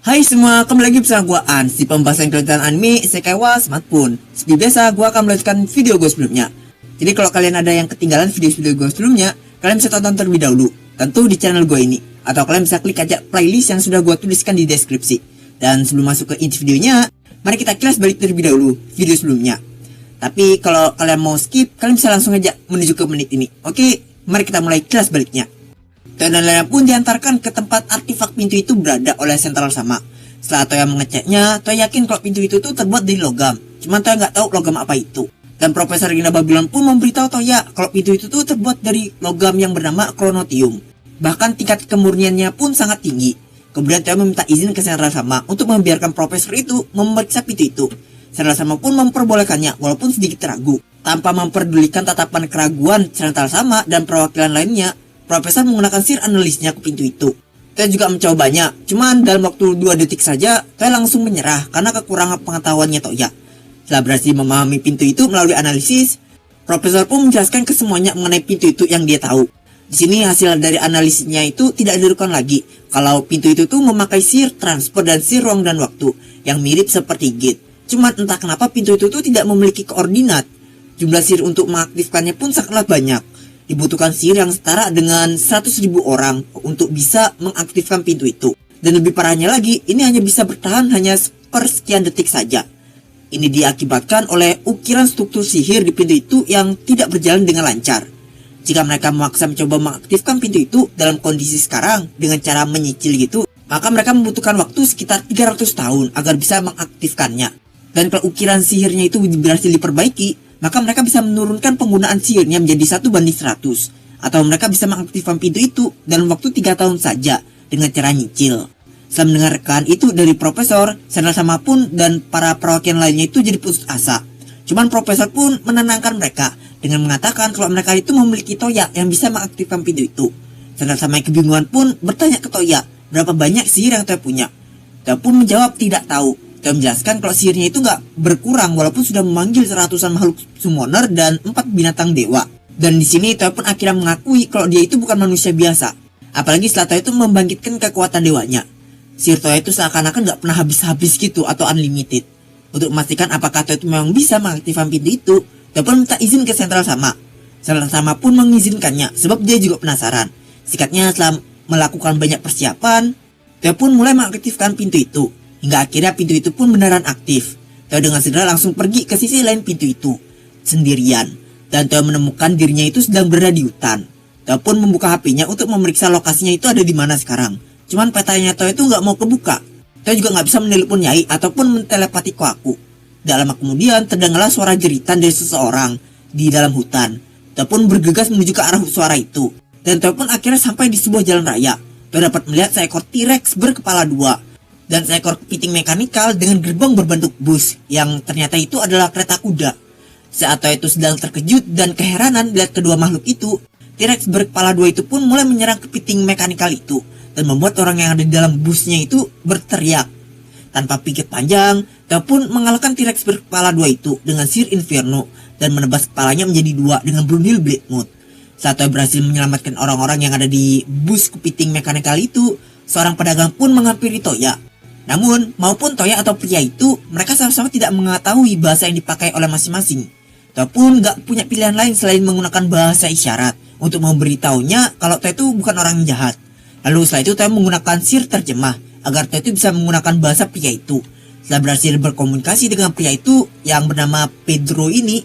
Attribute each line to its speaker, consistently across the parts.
Speaker 1: Hai semua, kembali lagi bersama gua Ans di pembahasan kelanjutan anime Isekai wa Smartphone. Seperti biasa, gua akan melanjutkan video gua sebelumnya. Jadi kalau kalian ada yang ketinggalan video-video gua sebelumnya, kalian bisa tonton terlebih dahulu, tentu di channel gua ini. Atau kalian bisa klik aja playlist yang sudah gua tuliskan di deskripsi. Dan sebelum masuk ke inti videonya, mari kita kilas balik terlebih dahulu video sebelumnya. Tapi kalau kalian mau skip, kalian bisa langsung aja menuju ke menit ini. Oke, mari kita mulai kilas baliknya. Dan lainnya pun diantarkan ke tempat artefak pintu itu berada oleh Sentral Sama. Setelah Toya mengeceknya, Toya yakin kalau pintu itu tuh terbuat dari logam. Cuman Toya nggak tahu logam apa itu. Dan Profesor Gina Babylon pun memberitahu Toya kalau pintu itu tuh terbuat dari logam yang bernama Chronotium. Bahkan tingkat kemurniannya pun sangat tinggi. Kemudian Toya meminta izin ke Sentral Sama untuk membiarkan Profesor itu memeriksa pintu itu. Sentral Sama pun memperbolehkannya walaupun sedikit ragu. Tanpa memperdulikan tatapan keraguan Sentral Sama dan perwakilan lainnya, Profesor menggunakan sihir analisnya ke pintu itu. Toya juga mencobanya, cuman dalam waktu 2 detik saja Toya langsung menyerah karena kekurangan pengetahuannya Toya. Setelah berhasil memahami pintu itu melalui analisis, Profesor pun menjelaskan ke semuanya mengenai pintu itu yang dia tahu. Di sini hasil dari analisisnya itu tidak diragukan lagi kalau pintu itu tuh memakai sihir transfer dan sihir ruang dan waktu yang mirip seperti gate. Cuman entah kenapa pintu itu tuh tidak memiliki koordinat. Jumlah sihir untuk mengaktifkannya pun sangatlah banyak. Dibutuhkan sihir yang setara dengan 100.000 orang untuk bisa mengaktifkan pintu itu. Dan lebih parahnya lagi, ini hanya bisa bertahan hanya per sekian detik saja. Ini diakibatkan oleh ukiran struktur sihir di pintu itu yang tidak berjalan dengan lancar. Jika mereka memaksa mencoba mengaktifkan pintu itu dalam kondisi sekarang dengan cara menyicil gitu, maka mereka membutuhkan waktu sekitar 300 tahun agar bisa mengaktifkannya. Dan kalau ukiran sihirnya itu berhasil diperbaiki, maka mereka bisa menurunkan penggunaan sihirnya menjadi 1:100. Atau mereka bisa mengaktifkan pintu itu dalam waktu 3 tahun saja dengan cara nyicil. Setelah mendengarkan itu dari Profesor, Sentral Sama pun dan para perwakilan lainnya itu jadi putus asa. Cuman Profesor pun menenangkan mereka dengan mengatakan kalau mereka itu memiliki Toya yang bisa mengaktifkan pintu itu. Sentral Sama yang kebingungan pun bertanya ke Toya berapa banyak sihir yang Toya punya. Toya pun menjawab tidak tahu. Dan menjelaskan kalau sihirnya itu nggak berkurang walaupun sudah memanggil seratusan makhluk summoner dan 4 binatang dewa. Dan di sini Toya pun akhirnya mengakui kalau dia itu bukan manusia biasa. Apalagi setelah Toya itu membangkitkan kekuatan dewanya. Sihir Toya itu seakan-akan nggak pernah habis-habis gitu atau unlimited. Untuk memastikan apakah Toya itu memang bisa mengaktifkan pintu itu, Toya pun minta izin ke Sentral Sama. Sentral Sama pun mengizinkannya sebab dia juga penasaran. Singkatnya setelah melakukan banyak persiapan, Toya pun mulai mengaktifkan pintu itu. Hingga akhirnya pintu itu pun beneran aktif. Toya dengan segera langsung pergi ke sisi lain pintu itu sendirian. Dan Toya menemukan dirinya itu sedang berada di hutan. Toya pun membuka HP-nya untuk memeriksa lokasinya itu ada di mana sekarang. Cuman petanya Toya itu nggak mau kebuka. Toya juga nggak bisa menelpon Nyai ataupun mentelepati ke aku. Tak lama kemudian terdengarlah suara jeritan dari seseorang di dalam hutan. Toya pun bergegas menuju ke arah suara itu. Dan Toya pun akhirnya sampai di sebuah jalan raya. Toya dapat melihat seekor T-Rex berkepala 2. Dan seekor kepiting mekanikal dengan gerbong berbentuk bus yang ternyata itu adalah kereta kuda. Saat Toya itu sedang terkejut dan keheranan melihat kedua makhluk itu, T-Rex berkepala 2 itu pun mulai menyerang kepiting mekanikal itu dan membuat orang yang ada di dalam busnya itu berteriak. Tanpa pikir panjang, Toya pun mengalahkan T-Rex berkepala 2 itu dengan sihir Inferno dan menebas kepalanya menjadi 2 dengan Brunhild Blade Mode. Saat Toya berhasil menyelamatkan orang-orang yang ada di bus kepiting mekanikal itu, seorang pedagang pun menghampiri Toya. Namun, maupun Toya atau pria itu, mereka sama-sama tidak mengetahui bahasa yang dipakai oleh masing-masing. Toya pun gak punya pilihan lain selain menggunakan bahasa isyarat untuk memberitahunya kalau Toya itu bukan orang yang jahat. Lalu setelah itu Toya menggunakan sihir terjemah agar Toya itu bisa menggunakan bahasa pria itu. Setelah berhasil berkomunikasi dengan pria itu yang bernama Pedro ini,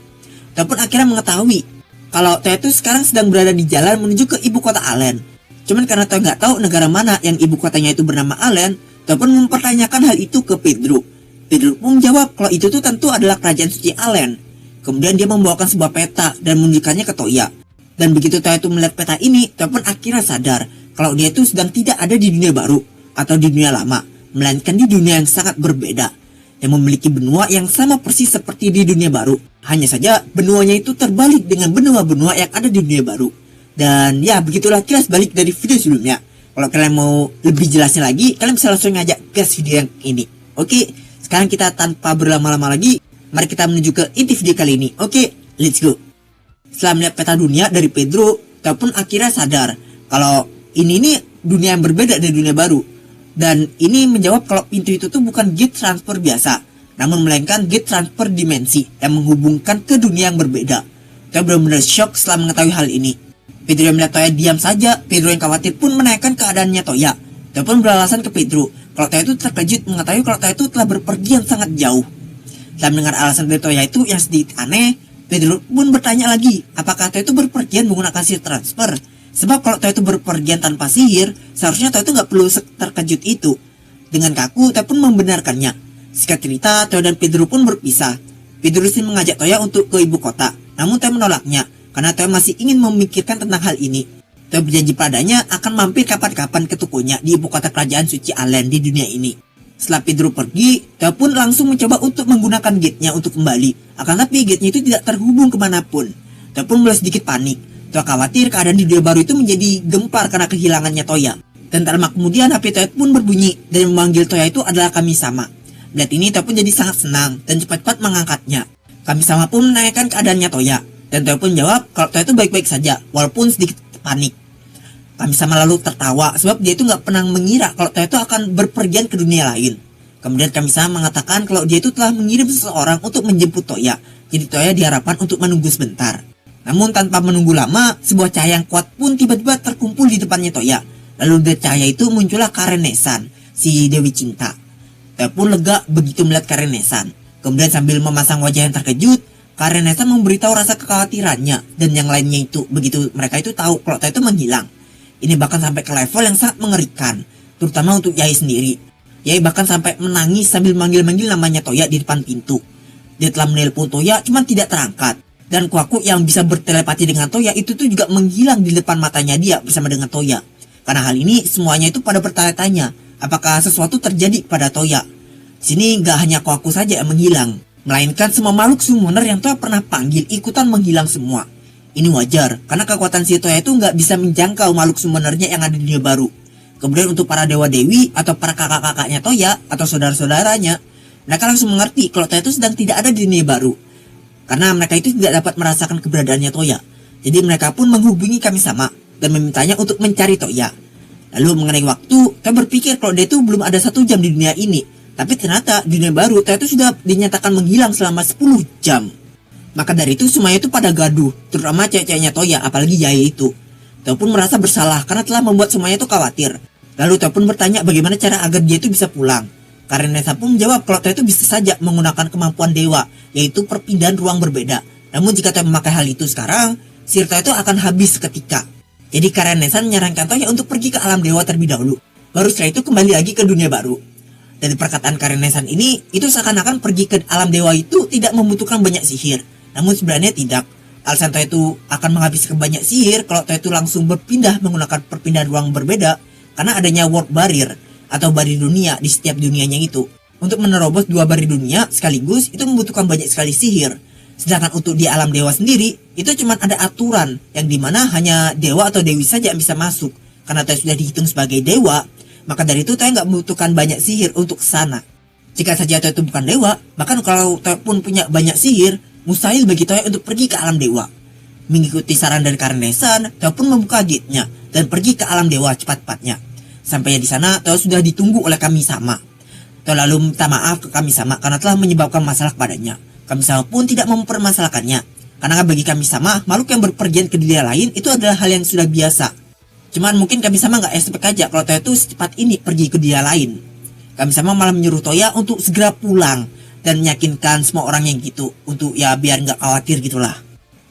Speaker 1: Toya pun akhirnya mengetahui kalau Toya itu sekarang sedang berada di jalan menuju ke ibu kota Alen. Cuman karena Toya gak tahu negara mana yang ibu kotanya itu bernama Alen, Toya pun mempertanyakan hal itu ke Pedro. Pedro pun menjawab kalau itu tuh tentu adalah kerajaan suci Alen. Kemudian dia membawakan sebuah peta dan menunjukkannya ke Toya. Dan begitu Toya itu melihat peta ini, Toya pun akhirnya sadar kalau dia itu sedang tidak ada di dunia baru atau di dunia lama, melainkan di dunia yang sangat berbeda, yang memiliki benua yang sama persis seperti di dunia baru. Hanya saja benuanya itu terbalik dengan benua-benua yang ada di dunia baru. Dan ya begitulah kilas balik dari video sebelumnya. Kalau kalian mau lebih jelasnya lagi, kalian bisa langsung ngajak gas video yang ini. Oke, sekarang kita tanpa berlama-lama lagi, mari kita menuju ke inti video kali ini. Oke, let's go. Setelah melihat peta dunia dari Pedro, Toya pun akhirnya sadar kalau ini nih dunia yang berbeda dari dunia baru. Dan ini menjawab kalau pintu itu tuh bukan gate transfer biasa, namun melainkan gate transfer dimensi yang menghubungkan ke dunia yang berbeda. Toya benar-benar shock setelah mengetahui hal ini. Pedro yang melihat Toya diam saja. Pedro yang khawatir pun menanyakan keadaannya Toya. Toya pun beralasan ke Pedro kalau Toya itu terkejut mengetahui kalau Toya itu telah berpergian sangat jauh. Setelah mendengar alasan dari Toya itu yang sedikit aneh, Pedro pun bertanya lagi apakah Toya itu berpergian menggunakan sihir transfer. Sebab kalau Toya itu berpergian tanpa sihir, seharusnya Toya itu nggak perlu terkejut itu. Dengan kaku, Toya pun membenarkannya. Singkat cerita, Toya dan Pedro pun berpisah. Pedro ingin mengajak Toya untuk ke ibu kota, namun Toya menolaknya karena Toya masih ingin memikirkan tentang hal ini. Toya berjanji padanya akan mampir kapan-kapan ke tokonya di ibu kota kerajaan suci Alen di dunia ini. Setelah Pedro pergi, Toya pun langsung mencoba untuk menggunakan gate-nya untuk kembali. Akan tapi gate-nya itu tidak terhubung kemanapun. Toya pun mulai sedikit panik. Toya khawatir keadaan di dunia baru itu menjadi gempar karena kehilangannya Toya. Dan tak lama kemudian HP Toya pun berbunyi dan memanggil Toya itu adalah Kami-sama. Melihat ini Toya pun jadi sangat senang dan cepat-cepat mengangkatnya. Kami-sama pun menanyakan keadaannya Toya. Dan Toya pun jawab kalau Toya itu baik-baik saja walaupun sedikit panik. Kami-sama lalu tertawa sebab dia itu nggak pernah mengira kalau Toya itu akan berpergian ke dunia lain. Kemudian Kami-sama mengatakan kalau dia itu telah mengirim seseorang untuk menjemput Toya. Jadi Toya diharapkan untuk menunggu sebentar. Namun tanpa menunggu lama, sebuah cahaya yang kuat pun tiba-tiba terkumpul di depannya Toya. Lalu dari cahaya itu muncullah Karenesan, si Dewi Cinta. Toya pun lega begitu melihat Karenesan. Kemudian sambil memasang wajah yang terkejut, Karenesan memberitahu rasa kekhawatirannya dan yang lainnya itu begitu mereka itu tahu kalau Toya itu menghilang. Ini bahkan sampai ke level yang sangat mengerikan, terutama untuk Yai sendiri. Yai bahkan sampai menangis sambil manggil-manggil namanya Toya di depan pintu. Dia telah menelpon Toya cuman tidak terangkat. Dan Kwaku yang bisa bertelepati dengan Toya itu tuh juga menghilang di depan matanya dia bersama dengan Toya. Karena hal ini semuanya itu pada bertanya-tanya apakah sesuatu terjadi pada Toya. Sini gak hanya Kwaku saja yang menghilang, melainkan semua makhluk summoner yang Toya pernah panggil ikutan menghilang semua. Ini wajar karena kekuatan si Toya itu gak bisa menjangkau makhluk summonernya yang ada di dunia baru. Kemudian untuk para dewa dewi atau para kakak-kakaknya Toya atau saudara-saudaranya, mereka langsung mengerti kalau Toya itu sedang tidak ada di dunia baru. Karena mereka itu tidak dapat merasakan keberadaannya Toya. Jadi mereka pun menghubungi Kami-sama dan memintanya untuk mencari Toya. Lalu mengenai waktu, Toya berpikir kalau dia itu belum ada 1 jam di dunia ini. Tapi ternyata di dunia baru Toya itu sudah dinyatakan menghilang selama 10 jam. Maka dari itu semuanya itu pada gaduh, terutama cewek-ceweknya Toya, apalagi Yai itu. Toya pun merasa bersalah karena telah membuat semuanya itu khawatir. Lalu Toya pun bertanya bagaimana cara agar dia itu bisa pulang. Karenesa pun menjawab kalau Toya itu bisa saja menggunakan kemampuan dewa, yaitu perpindahan ruang berbeda. Namun jika Toya memakai hal itu sekarang, sihir Toya itu akan habis seketika. Jadi Karenesa menyarankan Toya untuk pergi ke alam dewa terlebih dahulu. Baru setelah itu kembali lagi ke dunia baru. Dari perkataan Karenesan ini, itu seakan-akan pergi ke alam dewa itu tidak membutuhkan banyak sihir. Namun sebenarnya tidak. Alasan Toya itu akan menghabiskan banyak sihir kalau Toya itu langsung berpindah menggunakan perpindahan ruang berbeda, karena adanya world barrier atau barir dunia di setiap dunianya itu. Untuk menerobos 2 barir dunia sekaligus itu membutuhkan banyak sekali sihir. Sedangkan untuk di alam dewa sendiri itu cuma ada aturan yang dimana hanya dewa atau dewi saja yang bisa masuk. Karena Toya sudah dihitung sebagai dewa, maka dari itu Toya nggak membutuhkan banyak sihir untuk sana. Jika saja Toya itu bukan dewa, bahkan kalau Toya pun punya banyak sihir, mustahil bagi Toya untuk pergi ke alam dewa. Mengikuti saran dari Karenesan, Toya pun membuka gate-nya dan pergi ke alam dewa cepat-cepatnya. Sampai di sana Toya sudah ditunggu oleh Kami-sama. Toya lalu minta maaf ke Kami-sama karena telah menyebabkan masalah padanya. Kami-sama pun tidak mempermasalahkannya. Karena bagi Kami-sama, makhluk yang berpergian ke dunia lain itu adalah hal yang sudah biasa. Cuman mungkin Kami-sama gak expect aja kalau Toya itu secepat ini pergi ke dunia lain. Kami-sama malah menyuruh Toya untuk segera pulang dan meyakinkan semua orang yang gitu untuk ya biar gak khawatir gitulah.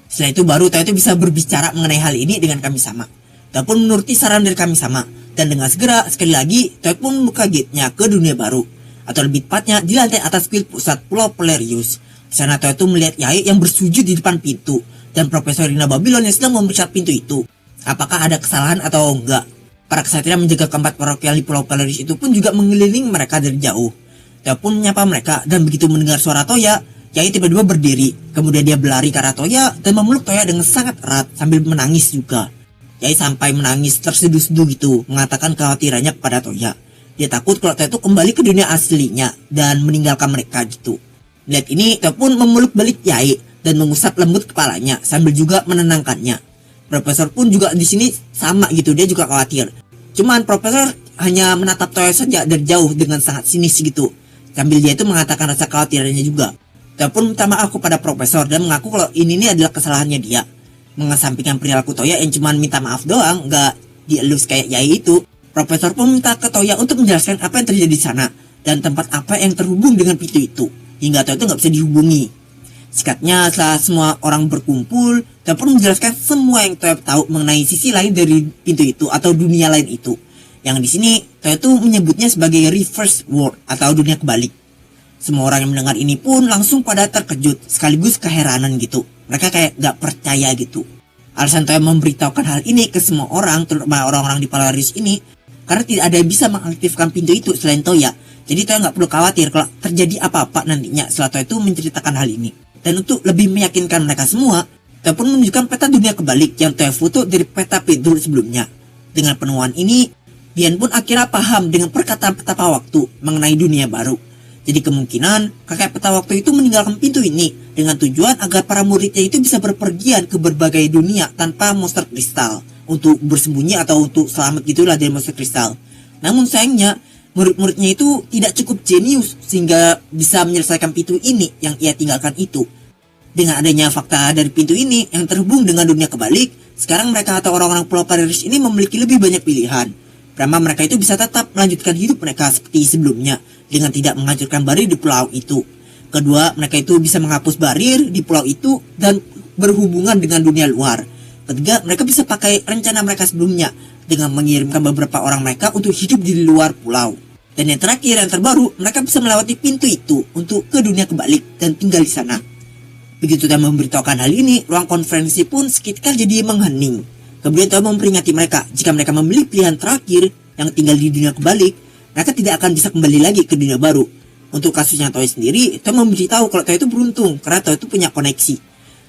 Speaker 1: Setelah itu baru Toya itu bisa berbicara mengenai hal ini dengan Kami-sama. Toya pun menuruti saran dari Kami-sama. Dan dengan segera, sekali lagi, Toya pun membuka gate-nya ke dunia baru. Atau lebih tepatnya, di lantai atas kuil pusat Pulau Polarius. Di sana Toya itu melihat Yai yang bersujud di depan pintu. Dan Profesor Rina Babylon yang sedang memeriksa pintu itu. Apakah ada kesalahan atau enggak? Para kesatria menjaga keempat parokial di Pulau Polarius itu pun juga mengelilingi mereka dari jauh. Toya pun menyapa mereka, dan begitu mendengar suara Toya, Yai tiba-tiba berdiri. Kemudian dia berlari ke arah Toya, dan memeluk Toya dengan sangat erat, sambil menangis juga. Yai sampai menangis terseduh-seduh gitu, mengatakan kekhawatirannya kepada Toya. Dia takut kalau Toya itu kembali ke dunia aslinya dan meninggalkan mereka gitu. Lihat ini, Toya pun memeluk balik Yai dan mengusap lembut kepalanya sambil juga menenangkannya. Profesor pun juga di sini sama gitu, dia juga khawatir. Cuman Profesor hanya menatap Toya saja dari jauh dengan sangat sinis gitu. Sambil dia itu mengatakan rasa khawatirannya juga. Toya pun minta maaf kepada profesor dan mengaku kalau ini adalah kesalahannya dia. Mengesampingkan perilaku Toya yang cuma minta maaf doang, nggak dielus kayak Yai itu. Profesor pun minta ke Toya untuk menjelaskan apa yang terjadi di sana dan tempat apa yang terhubung dengan pintu itu, hingga Toya itu nggak bisa dihubungi. Sikatnya setelah semua orang berkumpul, Toya pun menjelaskan semua yang Toya tahu mengenai sisi lain dari pintu itu atau dunia lain itu. Yang di sini Toya itu menyebutnya sebagai reverse world atau dunia kebalik. Semua orang yang mendengar ini pun langsung pada terkejut sekaligus keheranan gitu. Mereka kayak gak percaya gitu. Alasan Toya memberitahukan hal ini ke semua orang, terutama orang-orang di Polaris ini, karena tidak ada yang bisa mengaktifkan pintu itu selain Toya. Jadi Toya gak perlu khawatir kalau terjadi apa-apa nantinya setelah Toya itu menceritakan hal ini. Dan untuk lebih meyakinkan mereka semua, Toya pun menunjukkan peta dunia kebalik yang Toya foto dari peta pintu sebelumnya. Dengan penemuan ini, Dian pun akhirnya paham dengan perkataan petapa waktu mengenai dunia baru. Jadi kemungkinan kakek peta waktu itu meninggalkan pintu ini dengan tujuan agar para muridnya itu bisa berpergian ke berbagai dunia tanpa monster kristal untuk bersembunyi atau untuk selamat gitulah dari monster kristal. Namun sayangnya murid-muridnya itu tidak cukup jenius sehingga bisa menyelesaikan pintu ini yang ia tinggalkan itu. Dengan adanya fakta dari pintu ini yang terhubung dengan dunia kebalik, sekarang mereka atau orang-orang Pulau Polaris ini memiliki lebih banyak pilihan. Pertama, mereka itu bisa tetap melanjutkan hidup mereka seperti sebelumnya dengan tidak menghancurkan barir di pulau itu. Kedua, mereka itu bisa menghapus barir di pulau itu dan berhubungan dengan dunia luar. Ketiga, mereka bisa pakai rencana mereka sebelumnya dengan mengirimkan beberapa orang mereka untuk hidup di luar pulau. Dan yang terakhir, yang terbaru, mereka bisa melewati pintu itu untuk ke dunia kebalik dan tinggal di sana. Begitu Toya memberitahukan hal ini, ruang konferensi pun seketika jadi menghening. Kemudian Toya memperingati mereka, jika mereka memilih pilihan terakhir yang tinggal di dunia kebalik, mereka tidak akan bisa kembali lagi ke dunia baru. Untuk kasusnya Toya sendiri, Toya memberitahu kalau Toya itu beruntung karena Toya itu punya koneksi.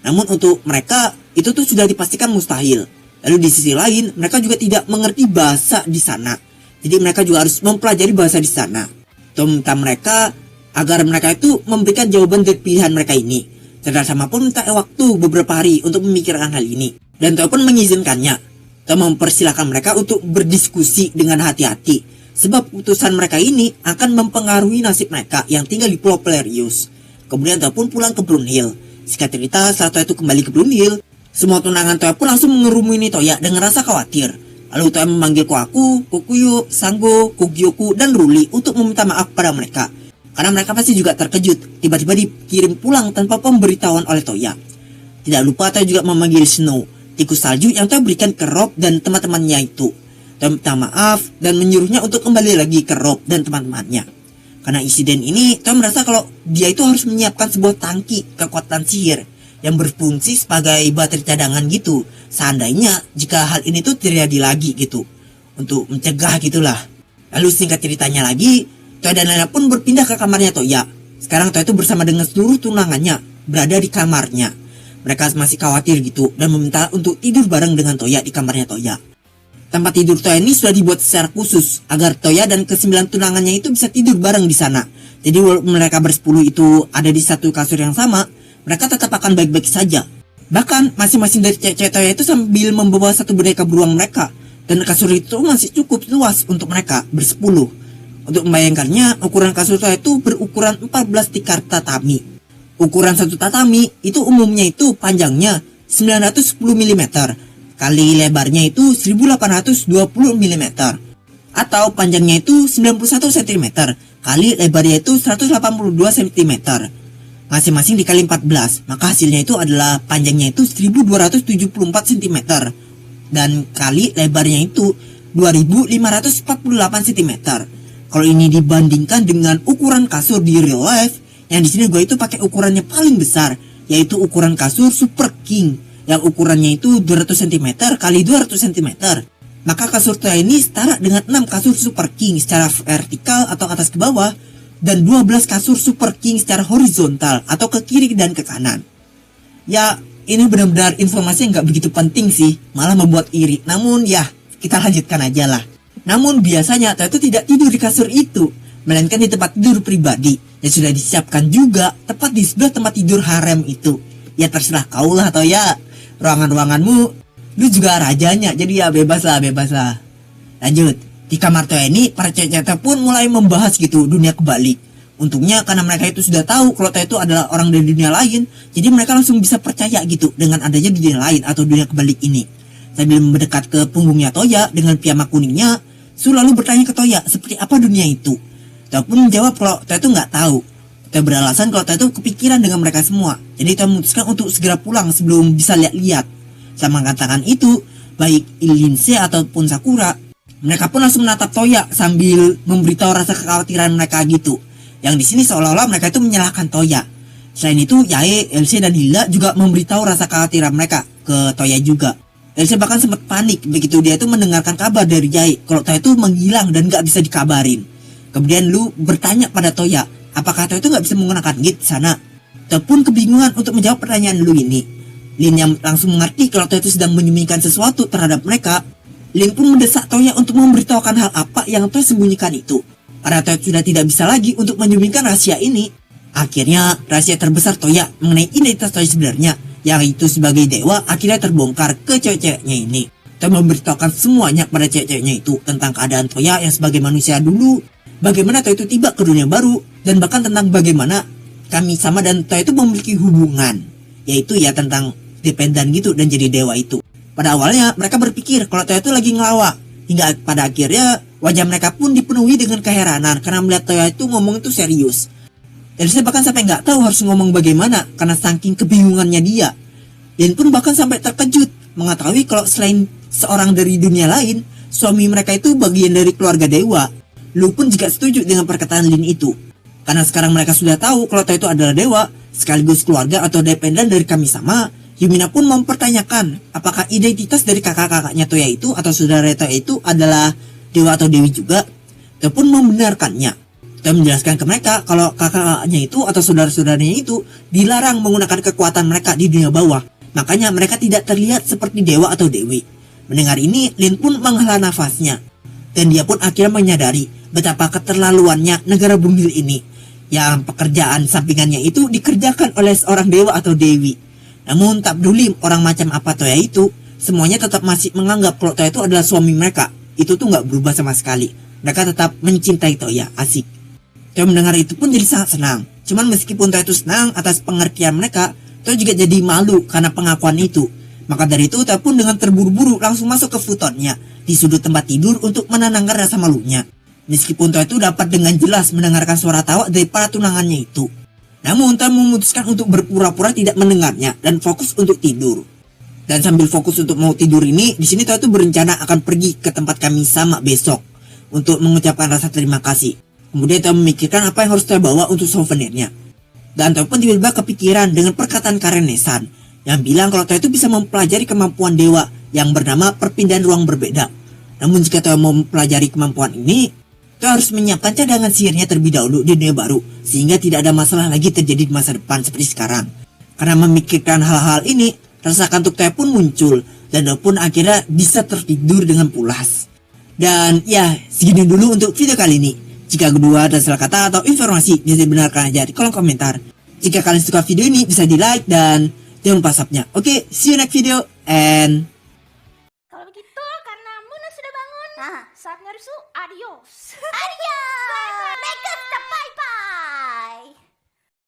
Speaker 1: Namun untuk mereka, itu tuh sudah dipastikan mustahil. Lalu di sisi lain, mereka juga tidak mengerti bahasa di sana. Jadi mereka juga harus mempelajari bahasa di sana. Toya minta mereka agar mereka itu memberikan jawaban dari pilihan mereka ini. Saudara sama pun minta waktu beberapa hari untuk memikirkan hal ini. Dan Toya pun mengizinkannya. Toya mempersilahkan mereka untuk berdiskusi dengan hati-hati. Sebab keputusan mereka ini akan mempengaruhi nasib mereka yang tinggal di Pulau Polarius. Kemudian Toya pun pulang ke Brunhild. Singkat cerita, setelah Toya itu kembali ke Brunhild, semua tunangan Toya pun langsung mengerumuni Toya dengan rasa khawatir. Lalu Toya memanggil Kohaku, Kokuyo, Sango, Kogyoku, dan Ruli untuk meminta maaf pada mereka. Karena mereka pasti juga terkejut tiba-tiba dikirim pulang tanpa pemberitahuan oleh Toya. Tidak lupa Toya juga memanggil Snow, tikus salju yang Toya berikan ke Rob dan teman-temannya itu. Toya minta maaf dan menyuruhnya untuk kembali lagi ke Rob dan teman-temannya. Karena insiden ini, Toya merasa kalau dia itu harus menyiapkan sebuah tangki kekuatan sihir yang berfungsi sebagai baterai cadangan gitu. Seandainya jika hal ini tuh terjadi lagi gitu, untuk mencegah gitulah. Lalu singkat ceritanya lagi, Toya dan Lena pun berpindah ke kamarnya Toya. Sekarang Toya itu bersama dengan seluruh tunangannya berada di kamarnya. Mereka masih khawatir gitu dan meminta untuk tidur bareng dengan Toya di kamarnya Toya. Tempat tidur Toya ini sudah dibuat secara khusus agar Toya dan ke-9 tunangannya itu bisa tidur bareng di sana. Jadi walaupun mereka bersepuluh itu ada di satu kasur yang sama, mereka tetap akan baik-baik saja. Bahkan masing-masing dari cewek-cewek Toya itu sambil membawa satu boneka beruang mereka. Dan kasur itu masih cukup luas untuk mereka bersepuluh. Untuk membayangkannya, ukuran kasur Toya itu berukuran 14 tikar tatami. Ukuran satu tatami itu umumnya itu panjangnya 910 mm. Kali lebarnya itu 1820 mm. Atau panjangnya itu 91 cm. Kali lebarnya itu 182 cm. Masing-masing dikali 14. Maka hasilnya itu adalah panjangnya itu 1274 cm. Dan kali lebarnya itu 2548 cm. Kalau ini dibandingkan dengan ukuran kasur di real life, yang di sini gue itu pakai ukurannya paling besar, yaitu ukuran kasur Super King yang ukurannya itu 200 cm kali 200 cm. Maka kasur Toya ini setara dengan 6 kasur Super King secara vertikal atau atas ke bawah, dan 12 kasur Super King secara horizontal atau ke kiri dan ke kanan. Ya, ini benar-benar informasi yang gak begitu penting sih, malah membuat iri. Namun ya, kita lanjutkan aja lah. Namun biasanya Toya itu tidak tidur di kasur itu, melainkan di tempat tidur pribadi yang sudah disiapkan juga tepat di sebelah tempat tidur harem itu. Ya terserah kau lah Toya. Ruangan-ruanganmu, lu juga rajanya, jadi ya bebas lah. Lanjut. Di kamar Toya ini, para cewek-cewek pun mulai membahas gitu dunia kebalik. Untungnya karena mereka itu sudah tahu kalau Toya itu adalah orang dari dunia lain, jadi mereka langsung bisa percaya gitu dengan adanya dunia lain atau dunia kebalik ini. Sambil mendekat ke punggungnya Toya dengan piyama kuningnya, Su lalu bertanya ke Toya seperti apa dunia itu. Toya pun menjawab kalau Toya itu nggak tahu. Toya beralasan kalau Toya itu kepikiran dengan mereka semua. Jadi Toya memutuskan untuk segera pulang sebelum bisa lihat-lihat. Sama katakan itu, baik Linse ataupun Sakura, mereka pun langsung menatap Toya sambil memberitahu rasa kekhawatiran mereka gitu. Yang di sini seolah-olah mereka itu menyalahkan Toya. Selain itu, Yae, Elsie dan Hilda juga memberitahu rasa kekhawatiran mereka ke Toya juga. Elsie bahkan sempat panik begitu dia itu mendengarkan kabar dari Yae kalau Toya itu menghilang dan gak bisa dikabarin. Kemudian Lu bertanya pada Toya, apakah Toya itu gak bisa menggunakan gate sana? Toya pun kebingungan untuk menjawab pertanyaan Lu ini. Lin yang langsung mengerti kalau Toya itu sedang menyembunyikan sesuatu terhadap mereka, Lin pun mendesak Toya untuk memberitahukan hal apa yang Toya sembunyikan itu. Karena Toya sudah tidak bisa lagi untuk menyembunyikan rahasia ini. Akhirnya rahasia terbesar Toya mengenai identitas Toya sebenarnya, yang itu sebagai dewa, akhirnya terbongkar ke cewek-ceweknya ini. Toya memberitahukan semuanya pada cewek-ceweknya itu tentang keadaan Toya yang sebagai manusia dulu, bagaimana Toya itu tiba ke dunia baru, dan bahkan tentang bagaimana kami sama dan Toya itu memiliki hubungan, yaitu ya tentang dependen gitu dan jadi dewa itu. Pada awalnya mereka berpikir kalau Toya itu lagi ngelawak, hingga pada akhirnya wajah mereka pun dipenuhi dengan keheranan karena melihat Toya itu ngomong itu serius. Elsie bahkan sampai nggak tahu harus ngomong bagaimana karena saking kebingungannya dia. Lin pun bahkan sampai terkejut mengetahui kalau selain seorang dari dunia lain, suami mereka itu bagian dari keluarga dewa. Lu pun juga setuju dengan perkataan Lin itu. Karena sekarang mereka sudah tahu kalau Toya itu adalah dewa, sekaligus keluarga atau dependen dari kami sama, Yumina pun mempertanyakan apakah identitas dari kakak-kakaknya Toya itu atau saudara Toya itu adalah dewa atau dewi juga. Toya pun membenarkannya. Toya menjelaskan ke mereka kalau kakak-kakaknya itu atau saudara-saudaranya itu dilarang menggunakan kekuatan mereka di dunia bawah. Makanya mereka tidak terlihat seperti dewa atau dewi. Mendengar ini, Lin pun menghela nafasnya. Dan dia pun akhirnya menyadari betapa keterlaluannya negara bungil ini, yang pekerjaan sampingannya itu dikerjakan oleh seorang dewa atau dewi. Namun tak peduli orang macam apa Toya itu, semuanya tetap masih menganggap kalau Toya itu adalah suami mereka. Itu tuh gak berubah sama sekali. Mereka tetap mencintai Toya, asik. Toya mendengar itu pun jadi sangat senang. Cuman meskipun Toya itu senang atas pengertian mereka, Toya juga jadi malu karena pengakuan itu. Maka dari itu Toya pun dengan terburu-buru langsung masuk ke futonnya di sudut tempat tidur untuk menenangkan rasa malunya. Meskipun Toya itu dapat dengan jelas mendengarkan suara tawa dari para tunangannya itu. Namun Toya memutuskan untuk berpura-pura tidak mendengarnya dan fokus untuk tidur. Dan sambil fokus untuk mau tidur ini, di sini Toya itu berencana akan pergi ke tempat kami sama besok untuk mengucapkan rasa terima kasih. Kemudian Toya memikirkan apa yang harus Toya bawa untuk souvenirnya. Dan Toya pun tiba-tiba kepikiran dengan perkataan Karenesan yang bilang kalau Toya itu bisa mempelajari kemampuan dewa yang bernama perpindahan ruang berbeda. Namun jika Toya mau mempelajari kemampuan ini, Toya harus menyiapkan cadangan sihirnya terlebih dahulu di dunia baru, sehingga tidak ada masalah lagi terjadi di masa depan seperti sekarang. Karena memikirkan hal-hal ini, rasa kantuk Toya pun muncul, dan Toya pun akhirnya bisa tertidur dengan pulas. Dan ya, segini dulu untuk video kali ini. Jika kedua ada salah kata atau informasi, bisa dibenarkan aja di kolom komentar. Jika kalian suka video ini, bisa di like dan jangan lupa subscribe-nya. Oke, see you next video, and
Speaker 2: Kalau begitu, karena Muna sudah bangun, saatnya rusuh, adios. Adios. Bye. Make up